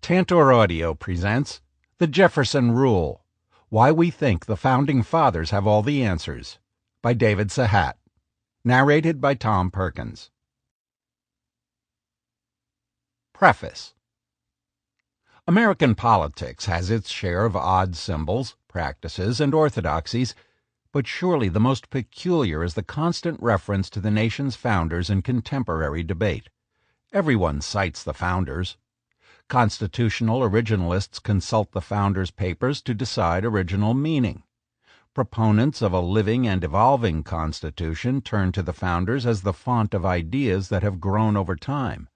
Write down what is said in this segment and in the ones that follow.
Tantor Audio presents The Jefferson Rule: Why We Think the Founding Fathers Have All the Answers by David Sehat. Narrated by Tom Perkins. Preface. American politics has its share of odd symbols, practices, and orthodoxies, but surely the most peculiar is the constant reference to the nation's founders in contemporary debate. Everyone cites the founders. Constitutional originalists consult the founders' papers to decide original meaning. Proponents of a living and evolving Constitution turn to the founders as the font of ideas that have grown over time.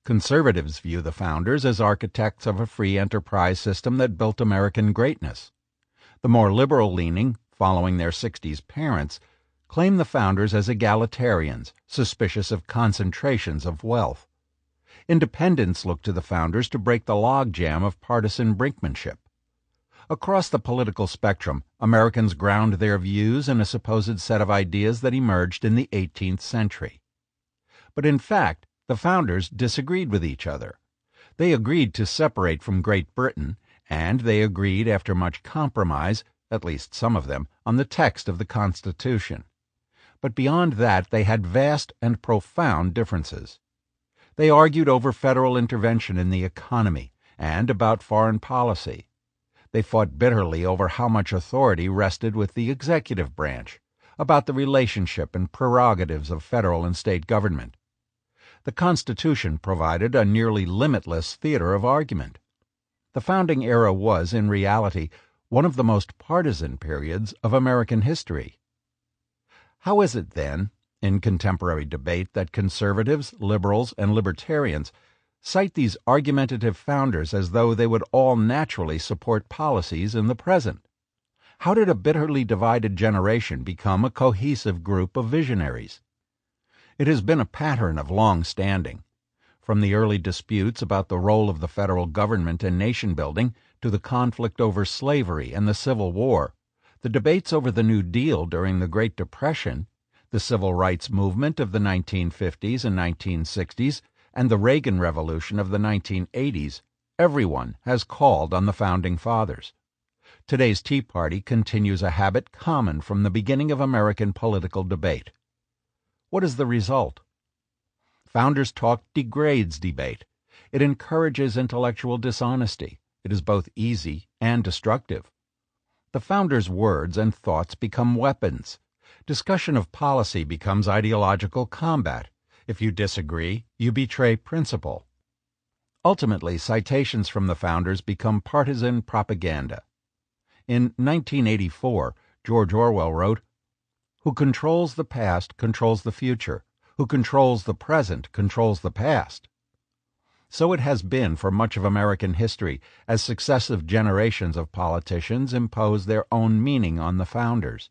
Conservatives view the founders as architects of a free enterprise system that built American greatness. The more liberal-leaning, following their 60s parents, claim the founders as egalitarians, suspicious of concentrations of wealth. Independents look to the founders to break the logjam of partisan brinkmanship. Across the political spectrum, Americans ground their views in a supposed set of ideas that emerged in the 18th century. But in fact, the founders disagreed with each other. They agreed to separate from Great Britain, and they agreed after much compromise, at least some of them, on the text of the Constitution. But beyond that, they had vast and profound differences. They argued over federal intervention in the economy and about foreign policy. They fought bitterly over how much authority rested with the executive branch, about the relationship and prerogatives of federal and state government. The Constitution provided a nearly limitless theater of argument. The founding era was, in reality, one of the most partisan periods of American history. How is it, then, in contemporary debate, that conservatives, liberals, and libertarians cite these argumentative founders as though they would all naturally support policies in the present? How did a bitterly divided generation become a cohesive group of visionaries? It has been a pattern of long standing. From the early disputes about the role of the federal government in nation-building to the conflict over slavery and the Civil War, the debates over the New Deal during the Great Depression, the Civil Rights Movement of the 1950s and 1960s, and the Reagan Revolution of the 1980s, everyone has called on the Founding Fathers. Today's Tea Party continues a habit common from the beginning of American political debate. What is the result? Founders talk degrades debate. It encourages intellectual dishonesty. It is both easy and destructive. The founders' words and thoughts become weapons. Discussion of policy becomes ideological combat. If you disagree, you betray principle. Ultimately, citations from the founders become partisan propaganda. In 1984, George Orwell wrote, "Who controls the past controls the future. Who controls the present controls the past." So it has been for much of American history, as successive generations of politicians impose their own meaning on the founders.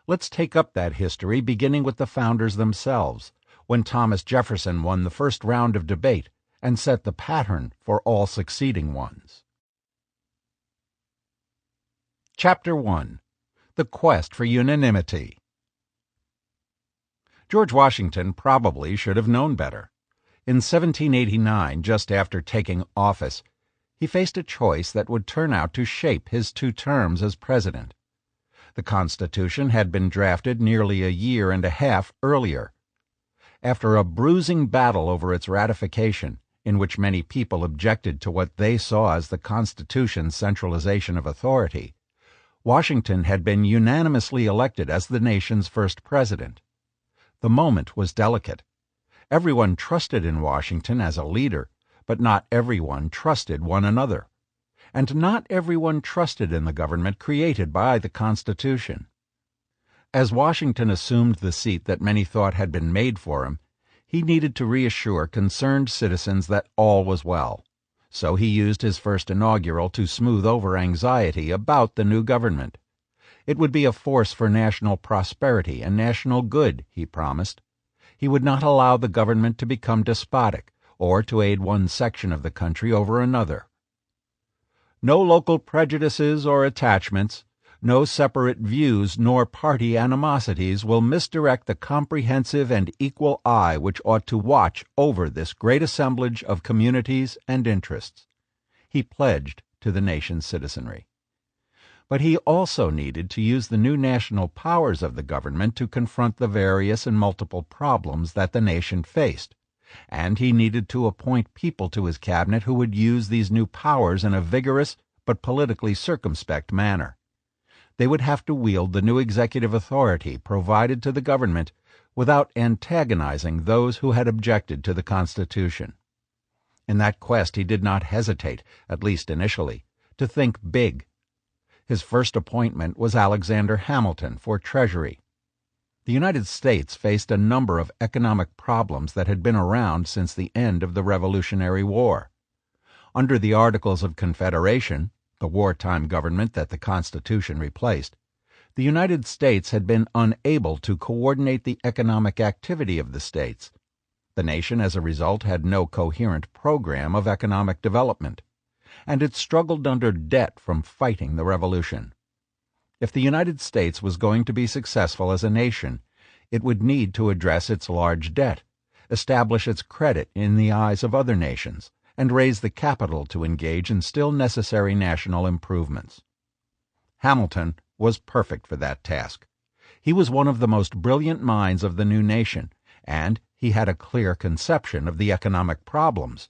Let's take up that history, beginning with the founders themselves, when Thomas Jefferson won the first round of debate and set the pattern for all succeeding ones. Chapter 1. The Quest for Unanimity. George Washington probably should have known better. In 1789, just after taking office, he faced a choice that would turn out to shape his 2 terms as president. The Constitution had been drafted nearly a year and a half earlier. After a bruising battle over its ratification, in which many people objected to what they saw as the Constitution's centralization of authority, Washington had been unanimously elected as the nation's first president. The moment was delicate. Everyone trusted in Washington as a leader, but not everyone trusted one another. And not everyone trusted in the government created by the Constitution. As Washington assumed the seat that many thought had been made for him, he needed to reassure concerned citizens that all was well. So he used his first inaugural to smooth over anxiety about the new government. It would be a force for national prosperity and national good, he promised. He would not allow the government to become despotic or to aid one section of the country over another. No local prejudices or attachments, no separate views nor party animosities will misdirect the comprehensive and equal eye which ought to watch over this great assemblage of communities and interests," he pledged to the nation's citizenry. But he also needed to use the new national powers of the government to confront the various and multiple problems that the nation faced, and he needed to appoint people to his cabinet who would use these new powers in a vigorous but politically circumspect manner. They would have to wield the new executive authority provided to the government without antagonizing those who had objected to the Constitution. In that quest he did not hesitate, at least initially, to think big. His first appointment was Alexander Hamilton for Treasury. The United States faced a number of economic problems that had been around since the end of the Revolutionary War. Under the Articles of Confederation, the wartime government that the Constitution replaced, the United States had been unable to coordinate the economic activity of the states. The nation, as a result, had no coherent program of economic development, and it struggled under debt from fighting the Revolution. If the United States was going to be successful as a nation, it would need to address its large debt, establish its credit in the eyes of other nations, and raise the capital to engage in still necessary national improvements. Hamilton was perfect for that task. He was one of the most brilliant minds of the new nation, and he had a clear conception of the economic problems.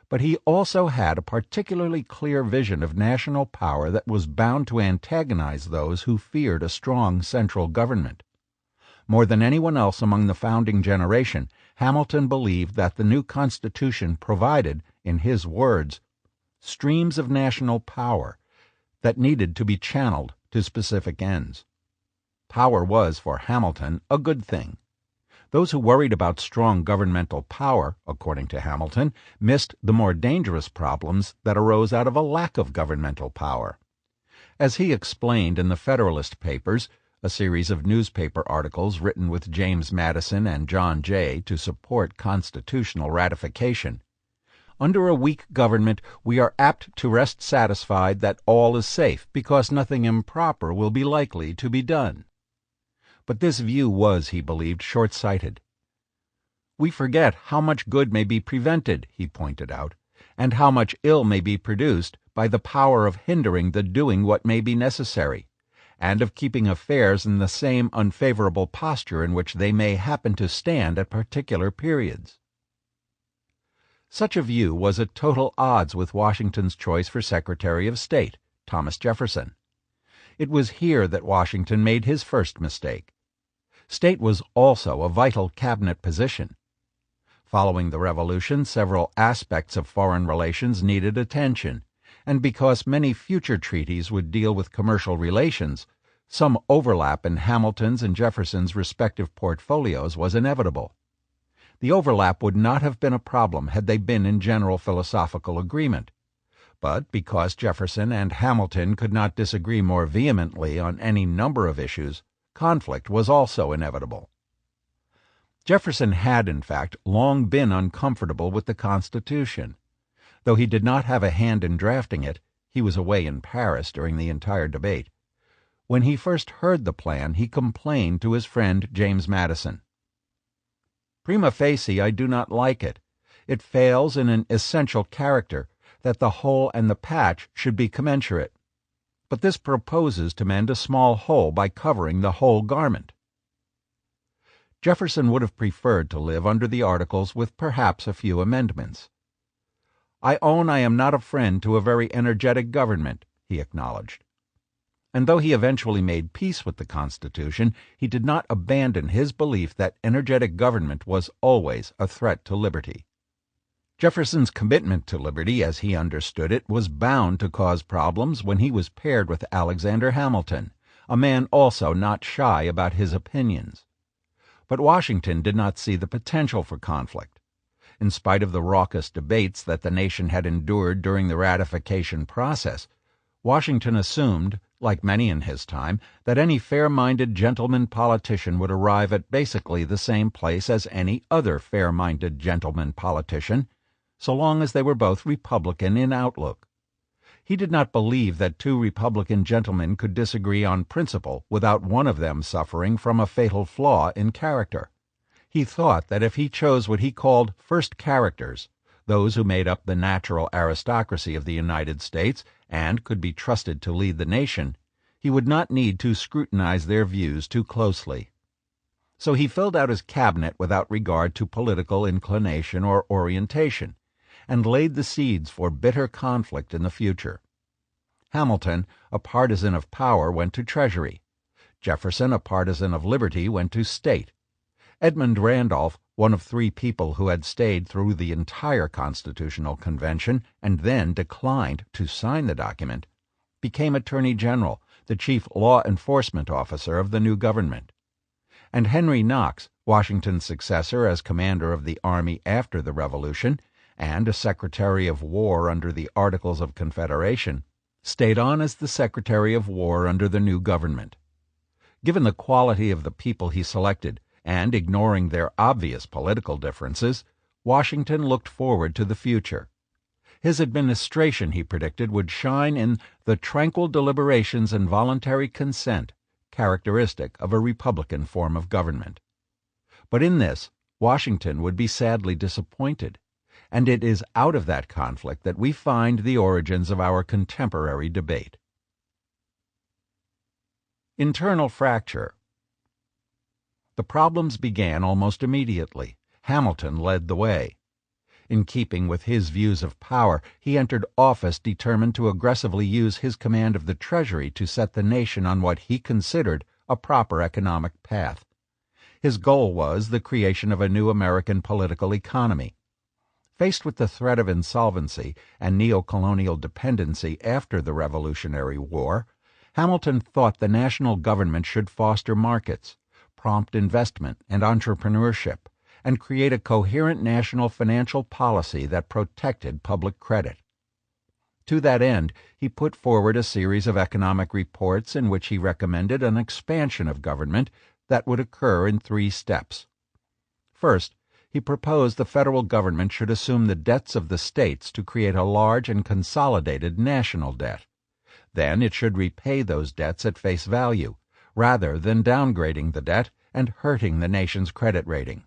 But he also had a particularly clear vision of national power that was bound to antagonize those who feared a strong central government. More than anyone else among the founding generation, Hamilton believed that the new Constitution provided, in his words, streams of national power that needed to be channeled to specific ends. Power was, for Hamilton, a good thing. Those who worried about strong governmental power, according to Hamilton, missed the more dangerous problems that arose out of a lack of governmental power. As he explained in the Federalist Papers, a series of newspaper articles written with James Madison and John Jay to support constitutional ratification, under a weak government we are apt to rest satisfied that all is safe because nothing improper will be likely to be done. But this view was, he believed, short-sighted. We forget how much good may be prevented, he pointed out, and how much ill may be produced by the power of hindering the doing what may be necessary, and of keeping affairs in the same unfavorable posture in which they may happen to stand at particular periods. Such a view was at total odds with Washington's choice for Secretary of State, Thomas Jefferson. It was here that Washington made his first mistake. State was also a vital cabinet position. Following the Revolution, several aspects of foreign relations needed attention, and because many future treaties would deal with commercial relations, some overlap in Hamilton's and Jefferson's respective portfolios was inevitable. The overlap would not have been a problem had they been in general philosophical agreement. But because Jefferson and Hamilton could not disagree more vehemently on any number of issues, conflict was also inevitable. Jefferson had, in fact, long been uncomfortable with the Constitution. Though he did not have a hand in drafting it, he was away in Paris during the entire debate. When he first heard the plan, he complained to his friend James Madison. "Prima facie, I do not like it. It fails in an essential character, that the hole and the patch should be commensurate. But this proposes to mend a small hole by covering the whole garment." Jefferson would have preferred to live under the Articles with perhaps a few amendments. "I own I am not a friend to a very energetic government," he acknowledged. And though he eventually made peace with the Constitution, he did not abandon his belief that energetic government was always a threat to liberty. Jefferson's commitment to liberty, as he understood it, was bound to cause problems when he was paired with Alexander Hamilton, a man also not shy about his opinions. But Washington did not see the potential for conflict. In spite of the raucous debates that the nation had endured during the ratification process, Washington assumed, like many in his time, that any fair-minded gentleman politician would arrive at basically the same place as any other fair-minded gentleman politician, so long as they were both Republican in outlook. He did not believe that two Republican gentlemen could disagree on principle without one of them suffering from a fatal flaw in character. He thought that if he chose what he called first characters, those who made up the natural aristocracy of the United States and could be trusted to lead the nation, he would not need to scrutinize their views too closely. So he filled out his cabinet without regard to political inclination or orientation, and laid the seeds for bitter conflict in the future. Hamilton, a partisan of power, went to Treasury. Jefferson, a partisan of liberty, went to State. Edmund Randolph, one of three people who had stayed through the entire Constitutional Convention and then declined to sign the document, became Attorney General, the chief law enforcement officer of the new government. And Henry Knox, Washington's successor as commander of the Army after the Revolution, and a Secretary of War under the Articles of Confederation, stayed on as the Secretary of War under the new government. Given the quality of the people he selected, and ignoring their obvious political differences, Washington looked forward to the future. His administration, he predicted, would shine in the tranquil deliberations and voluntary consent characteristic of a Republican form of government. But in this, Washington would be sadly disappointed, and it is out of that conflict that we find the origins of our contemporary debate. Internal fracture. The problems began almost immediately. Hamilton led the way. In keeping with his views of power, he entered office determined to aggressively use his command of the Treasury to set the nation on what he considered a proper economic path. His goal was the creation of a new American political economy. Faced with the threat of insolvency and neo-colonial dependency after the Revolutionary War, Hamilton thought the national government should foster markets, prompt investment and entrepreneurship, and create a coherent national financial policy that protected public credit. To that end, he put forward a series of economic reports in which he recommended an expansion of government that would occur in 3 steps. First, he proposed the federal government should assume the debts of the states to create a large and consolidated national debt. Then it should repay those debts at face value, rather than downgrading the debt and hurting the nation's credit rating.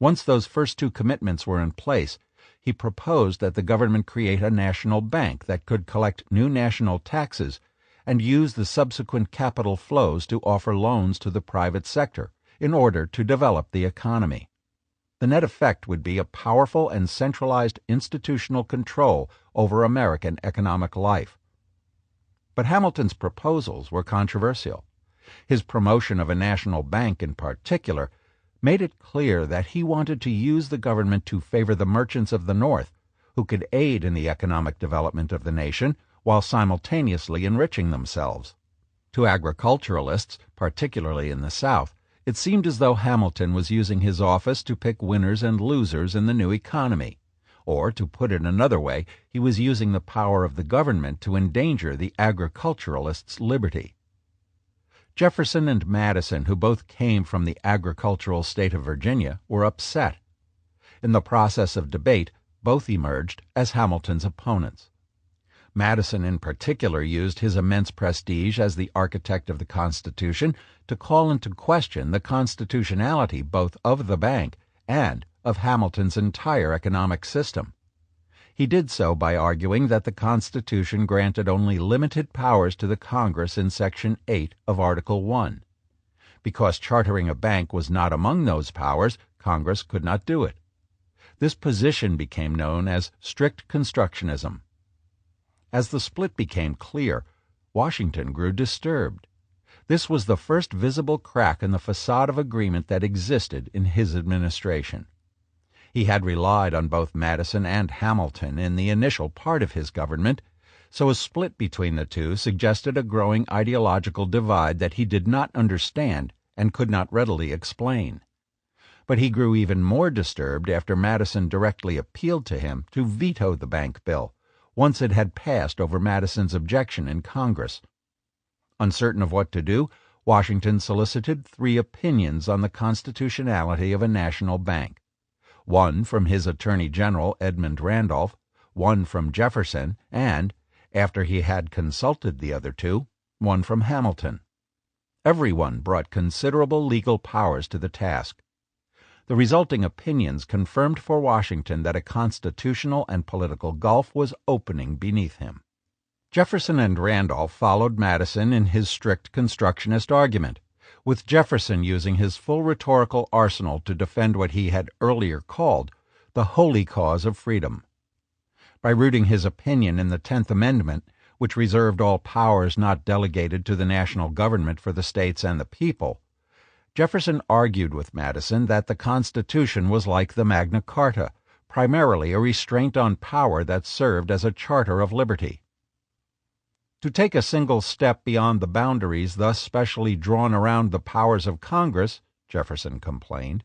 Once those first 2 commitments were in place, he proposed that the government create a national bank that could collect new national taxes and use the subsequent capital flows to offer loans to the private sector in order to develop the economy. The net effect would be a powerful and centralized institutional control over American economic life. But Hamilton's proposals were controversial. His promotion of a national bank in particular made it clear that he wanted to use the government to favor the merchants of the North, who could aid in the economic development of the nation while simultaneously enriching themselves. To agriculturalists, particularly in the South, it seemed as though Hamilton was using his office to pick winners and losers in the new economy. Or, to put it another way, he was using the power of the government to endanger the agriculturalists' liberty. Jefferson and Madison, who both came from the agricultural state of Virginia, were upset. In the process of debate, both emerged as Hamilton's opponents. Madison in particular used his immense prestige as the architect of the Constitution to call into question the constitutionality both of the bank and of Hamilton's entire economic system. He did so by arguing that the Constitution granted only limited powers to the Congress in Section 8 of Article 1. Because chartering a bank was not among those powers, Congress could not do it. This position became known as strict constructionism. As the split became clear, Washington grew disturbed. This was the first visible crack in the facade of agreement that existed in his administration. He had relied on both Madison and Hamilton in the initial part of his government, so a split between the two suggested a growing ideological divide that he did not understand and could not readily explain. But he grew even more disturbed after Madison directly appealed to him to veto the bank bill, once it had passed over Madison's objection in Congress. Uncertain of what to do, Washington solicited 3 opinions on the constitutionality of a national bank. One from his Attorney General, Edmund Randolph, one from Jefferson, and after he had consulted the other two, one from Hamilton. Everyone brought considerable legal powers to the task. The resulting opinions confirmed for Washington that a constitutional and political gulf was opening beneath him. Jefferson and Randolph followed Madison in his strict constructionist argument, with Jefferson using his full rhetorical arsenal to defend what he had earlier called the holy cause of freedom. By rooting his opinion in the 10th Amendment, which reserved all powers not delegated to the national government for the states and the people, Jefferson argued with Madison that the Constitution was like the Magna Carta, primarily a restraint on power that served as a charter of liberty. To take a single step beyond the boundaries thus specially drawn around the powers of Congress, Jefferson complained,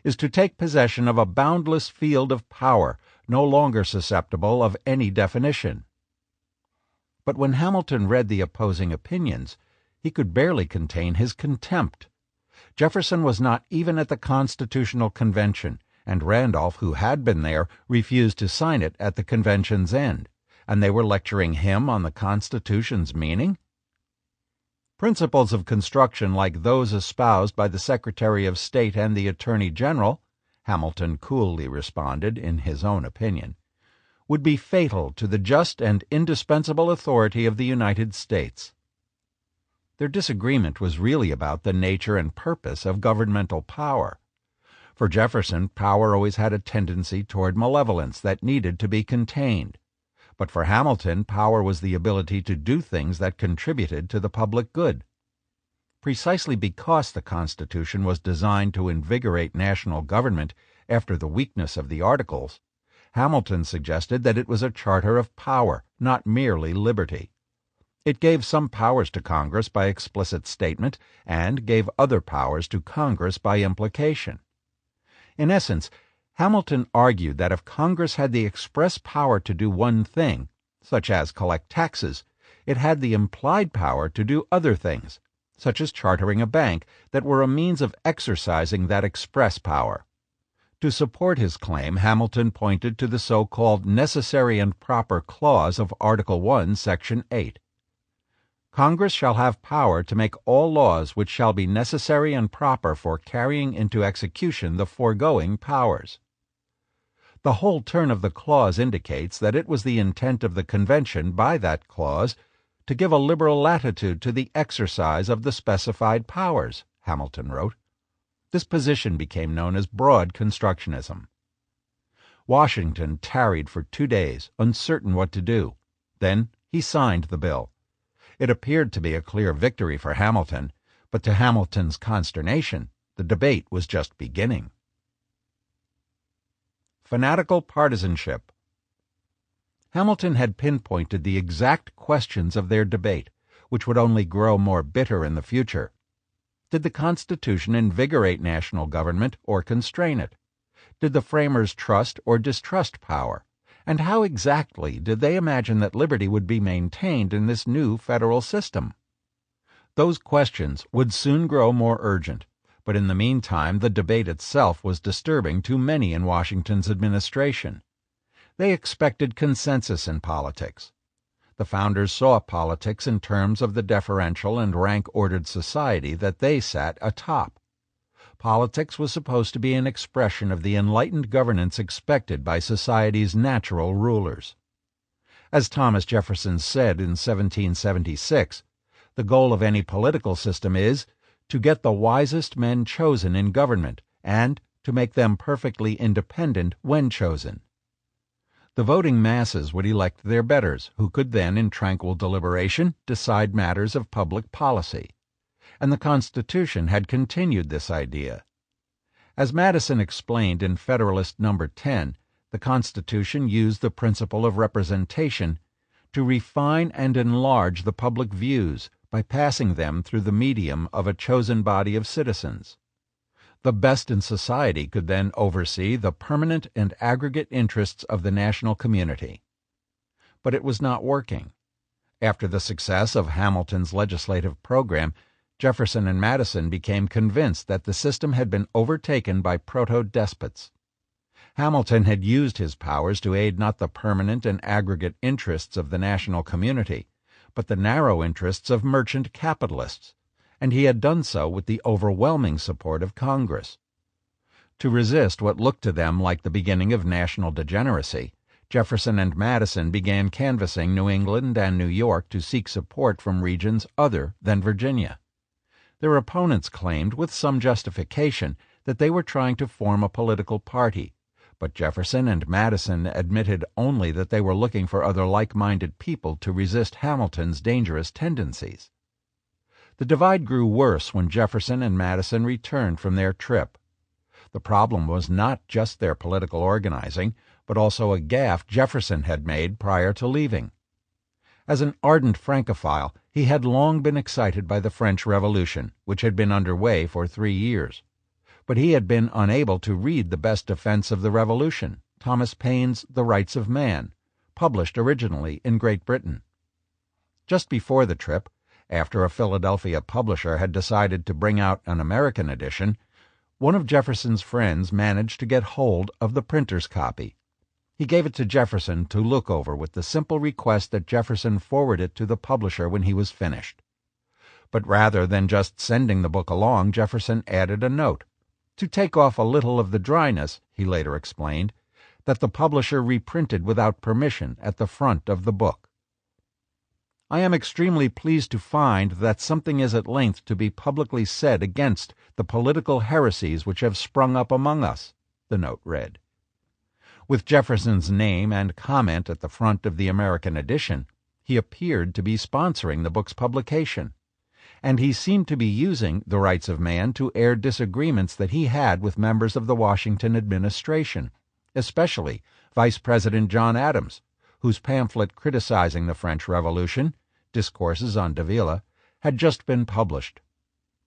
is to take possession of a boundless field of power, no longer susceptible of any definition. But when Hamilton read the opposing opinions, he could barely contain his contempt. Jefferson was not even at the Constitutional Convention, and Randolph, who had been there, refused to sign it at the convention's end, and they were lecturing him on the Constitution's meaning? Principles of construction like those espoused by the Secretary of State and the Attorney General, Hamilton coolly responded in his own opinion, would be fatal to the just and indispensable authority of the United States. Their disagreement was really about the nature and purpose of governmental power. For Jefferson, power always had a tendency toward malevolence that needed to be contained. But for Hamilton, power was the ability to do things that contributed to the public good. Precisely because the Constitution was designed to invigorate national government after the weakness of the Articles, Hamilton suggested that it was a charter of power, not merely liberty. It gave some powers to Congress by explicit statement and gave other powers to Congress by implication. In essence, Hamilton argued that if Congress had the express power to do one thing, such as collect taxes, it had the implied power to do other things, such as chartering a bank, that were a means of exercising that express power. To support his claim, Hamilton pointed to the so-called Necessary and Proper Clause of Article 1, Section 8. Congress shall have power to make all laws which shall be necessary and proper for carrying into execution the foregoing powers. The whole turn of the clause indicates that it was the intent of the convention by that clause to give a liberal latitude to the exercise of the specified powers, Hamilton wrote. This position became known as broad constructionism. Washington tarried for 2 days, uncertain what to do. Then he signed the bill. It appeared to be a clear victory for Hamilton, but to Hamilton's consternation, the debate was just beginning. Fanatical partisanship. Hamilton had pinpointed the exact questions of their debate, which would only grow more bitter in the future. Did the Constitution invigorate national government or constrain it? Did the framers trust or distrust power? And how exactly did they imagine that liberty would be maintained in this new federal system? Those questions would soon grow more urgent, but in the meantime the debate itself was disturbing to many in Washington's administration. They expected consensus in politics. The founders saw politics in terms of the deferential and rank-ordered society that they sat atop. Politics was supposed to be an expression of the enlightened governance expected by society's natural rulers. As Thomas Jefferson said in 1776, the goal of any political system is to get the wisest men chosen in government and to make them perfectly independent when chosen. The voting masses would elect their betters, who could then, in tranquil deliberation, decide matters of public policy. And the Constitution had continued this idea. As Madison explained in Federalist No. 10, the Constitution used the principle of representation to refine and enlarge the public views by passing them through the medium of a chosen body of citizens. The best in society could then oversee the permanent and aggregate interests of the national community. But it was not working. After the success of Hamilton's legislative program, Jefferson and Madison became convinced that the system had been overtaken by proto-despots. Hamilton had used his powers to aid not the permanent and aggregate interests of the national community, but the narrow interests of merchant capitalists, and he had done so with the overwhelming support of Congress. To resist what looked to them like the beginning of national degeneracy, Jefferson and Madison began canvassing New England and New York to seek support from regions other than Virginia. Their opponents claimed, with some justification, that they were trying to form a political party, but Jefferson and Madison admitted only that they were looking for other like-minded people to resist Hamilton's dangerous tendencies. The divide grew worse when Jefferson and Madison returned from their trip. The problem was not just their political organizing, but also a gaffe Jefferson had made prior to leaving. As an ardent Francophile, he had long been excited by the French Revolution, which had been underway for 3 years. But he had been unable to read the best defense of the Revolution, Thomas Paine's The Rights of Man, published originally in Great Britain. Just before the trip, after a Philadelphia publisher had decided to bring out an American edition, one of Jefferson's friends managed to get hold of the printer's copy. He gave it to Jefferson to look over with the simple request that Jefferson forward it to the publisher when he was finished. But rather than just sending the book along, Jefferson added a note, to take off a little of the dryness, he later explained, that the publisher reprinted without permission at the front of the book. I am extremely pleased to find that something is at length to be publicly said against the political heresies which have sprung up among us, the note read. With Jefferson's name and comment at the front of the American edition, he appeared to be sponsoring the book's publication, and he seemed to be using The Rights of Man to air disagreements that he had with members of the Washington administration, especially Vice President John Adams, whose pamphlet criticizing the French Revolution, Discourses on Davila, had just been published.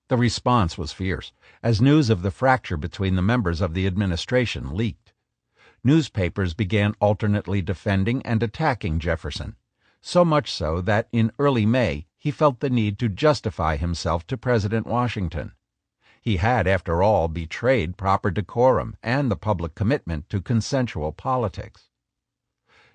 The response was fierce, as news of the fracture between the members of the administration leaked. Newspapers began alternately defending and attacking Jefferson, so much so that in early May he felt the need to justify himself to President Washington. He had, after all, betrayed proper decorum and the public commitment to consensual politics.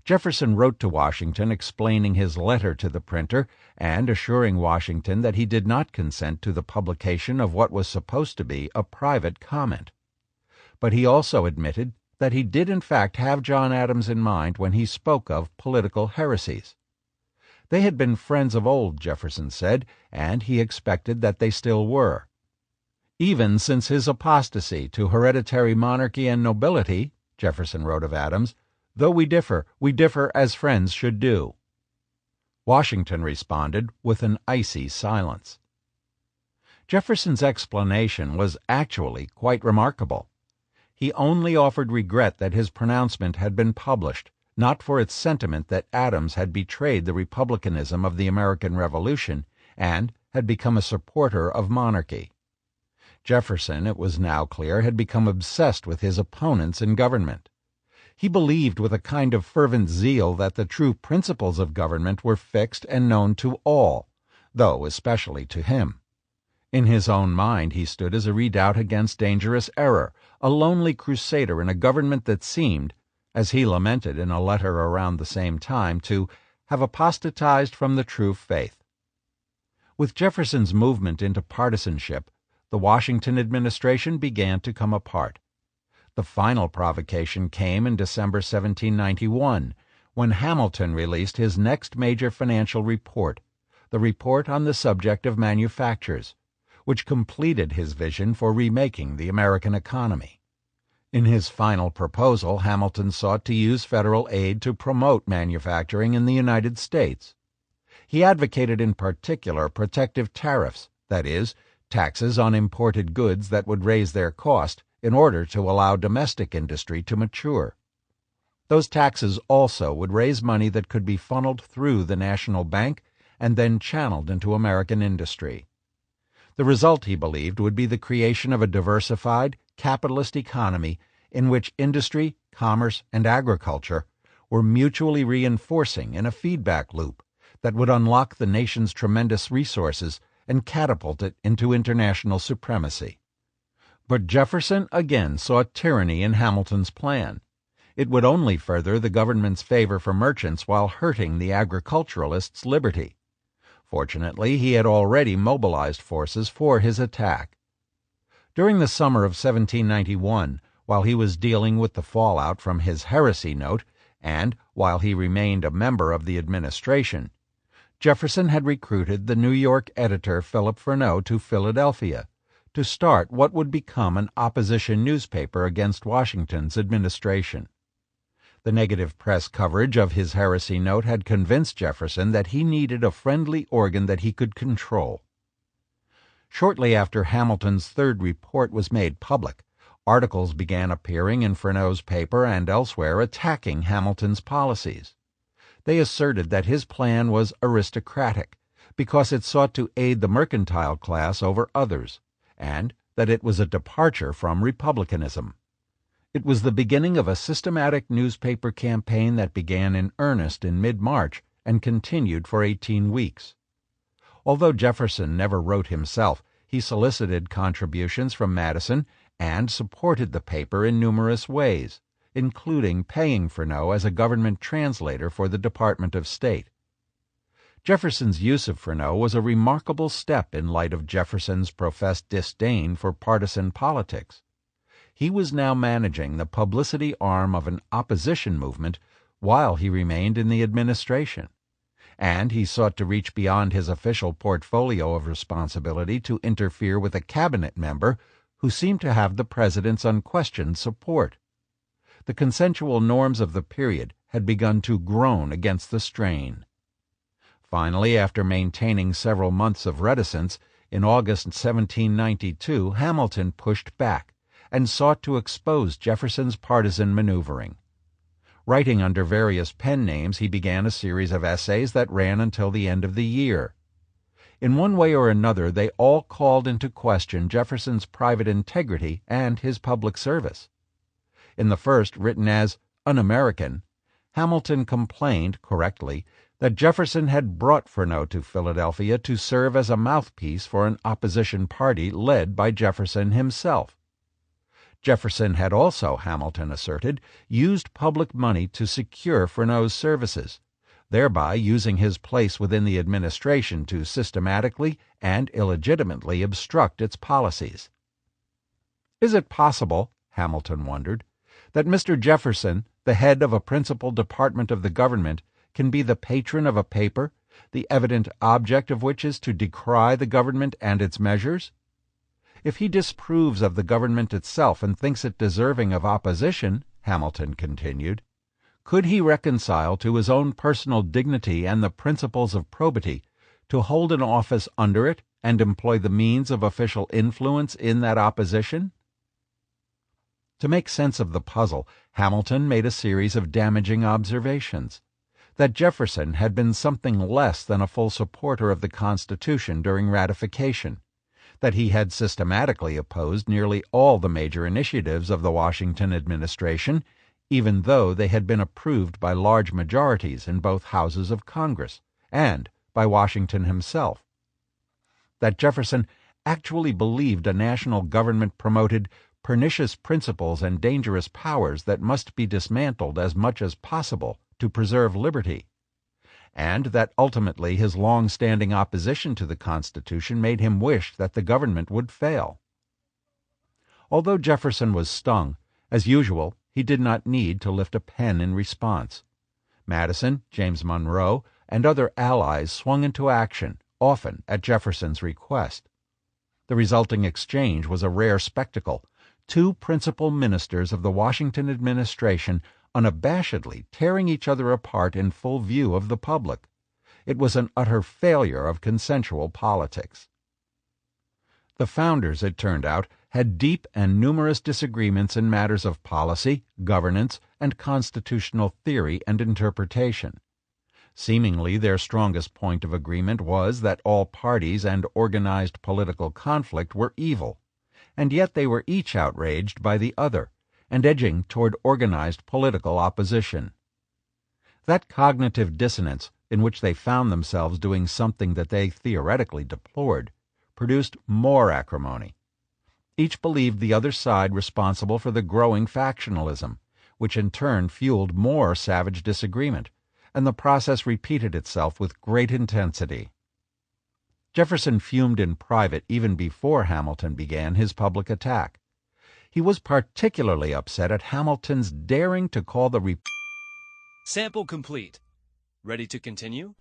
Jefferson wrote to Washington explaining his letter to the printer and assuring Washington that he did not consent to the publication of what was supposed to be a private comment. But he also admitted that he did in fact have John Adams in mind when he spoke of political heresies. They had been friends of old, Jefferson said, and he expected that they still were. Even since his apostasy to hereditary monarchy and nobility, Jefferson wrote of Adams, though we differ as friends should do. Washington responded with an icy silence. Jefferson's explanation was actually quite remarkable. He only offered regret that his pronouncement had been published, not for its sentiment that Adams had betrayed the republicanism of the American Revolution and had become a supporter of monarchy. Jefferson, it was now clear, had become obsessed with his opponents in government. He believed with a kind of fervent zeal that the true principles of government were fixed and known to all, though especially to him. In his own mind he stood as a redoubt against dangerous error, a lonely crusader in a government that seemed, as he lamented in a letter around the same time, to have apostatized from the true faith. With Jefferson's movement into partisanship, the Washington administration began to come apart. The final provocation came in December 1791, when Hamilton released his next major financial report, the report on the subject of manufactures, which completed his vision for remaking the American economy. In his final proposal, Hamilton sought to use federal aid to promote manufacturing in the United States. He advocated in particular protective tariffs, that is, taxes on imported goods that would raise their cost in order to allow domestic industry to mature. Those taxes also would raise money that could be funneled through the national bank and then channeled into American industry. The result, he believed, would be the creation of a diversified, capitalist economy in which industry, commerce, and agriculture were mutually reinforcing in a feedback loop that would unlock the nation's tremendous resources and catapult it into international supremacy. But Jefferson again saw tyranny in Hamilton's plan. It would only further the government's favor for merchants while hurting the agriculturalists' liberty. Fortunately, he had already mobilized forces for his attack. During the summer of 1791, while he was dealing with the fallout from his heresy note, and while he remained a member of the administration, Jefferson had recruited the New York editor Philip Freneau to Philadelphia to start what would become an opposition newspaper against Washington's administration. The negative press coverage of his heresy note had convinced Jefferson that he needed a friendly organ that he could control. Shortly after Hamilton's third report was made public, articles began appearing in Freneau's paper and elsewhere attacking Hamilton's policies. They asserted that his plan was aristocratic because it sought to aid the mercantile class over others, and that it was a departure from republicanism. It was the beginning of a systematic newspaper campaign that began in earnest in mid-March and continued for 18 weeks. Although Jefferson never wrote himself, he solicited contributions from Madison and supported the paper in numerous ways, including paying Freneau as a government translator for the Department of State. Jefferson's use of Freneau was a remarkable step in light of Jefferson's professed disdain for partisan politics. He was now managing the publicity arm of an opposition movement while he remained in the administration, and he sought to reach beyond his official portfolio of responsibility to interfere with a cabinet member who seemed to have the president's unquestioned support. The consensual norms of the period had begun to groan against the strain. Finally, after maintaining several months of reticence, in August 1792 Hamilton pushed back and sought to expose Jefferson's partisan maneuvering. Writing under various pen names, he began a series of essays that ran until the end of the year. In one way or another, they all called into question Jefferson's private integrity and his public service. In the first, written as Un-American, Hamilton complained, correctly, that Jefferson had brought Freneau to Philadelphia to serve as a mouthpiece for an opposition party led by Jefferson himself. Jefferson had also, Hamilton asserted, used public money to secure Freneau's services, thereby using his place within the administration to systematically and illegitimately obstruct its policies. Is it possible, Hamilton wondered, that Mr. Jefferson, the head of a principal department of the government, can be the patron of a paper, the evident object of which is to decry the government and its measures? If he disapproves of the government itself and thinks it deserving of opposition, Hamilton continued, could he reconcile to his own personal dignity and the principles of probity to hold an office under it and employ the means of official influence in that opposition? To make sense of the puzzle, Hamilton made a series of damaging observations. That Jefferson had been something less than a full supporter of the Constitution during ratification, that he had systematically opposed nearly all the major initiatives of the Washington administration, even though they had been approved by large majorities in both houses of Congress, and by Washington himself. That Jefferson actually believed a national government promoted pernicious principles and dangerous powers that must be dismantled as much as possible to preserve liberty, and that ultimately his long-standing opposition to the Constitution made him wish that the government would fail. Although Jefferson was stung, as usual, he did not need to lift a pen in response. Madison, James Monroe, and other allies swung into action, often at Jefferson's request. The resulting exchange was a rare spectacle, two principal ministers of the Washington administration unabashedly tearing each other apart in full view of the public. It was an utter failure of consensual politics. The founders, it turned out, had deep and numerous disagreements in matters of policy, governance, and constitutional theory and interpretation. Seemingly their strongest point of agreement was that all parties and organized political conflict were evil, and yet they were each outraged by the other, and edging toward organized political opposition. That cognitive dissonance, in which they found themselves doing something that they theoretically deplored, produced more acrimony. Each believed the other side responsible for the growing factionalism, which in turn fueled more savage disagreement, and the process repeated itself with great intensity. Jefferson fumed in private even before Hamilton began his public attack. He was particularly upset at Hamilton's daring to call the Sample complete. Ready to continue?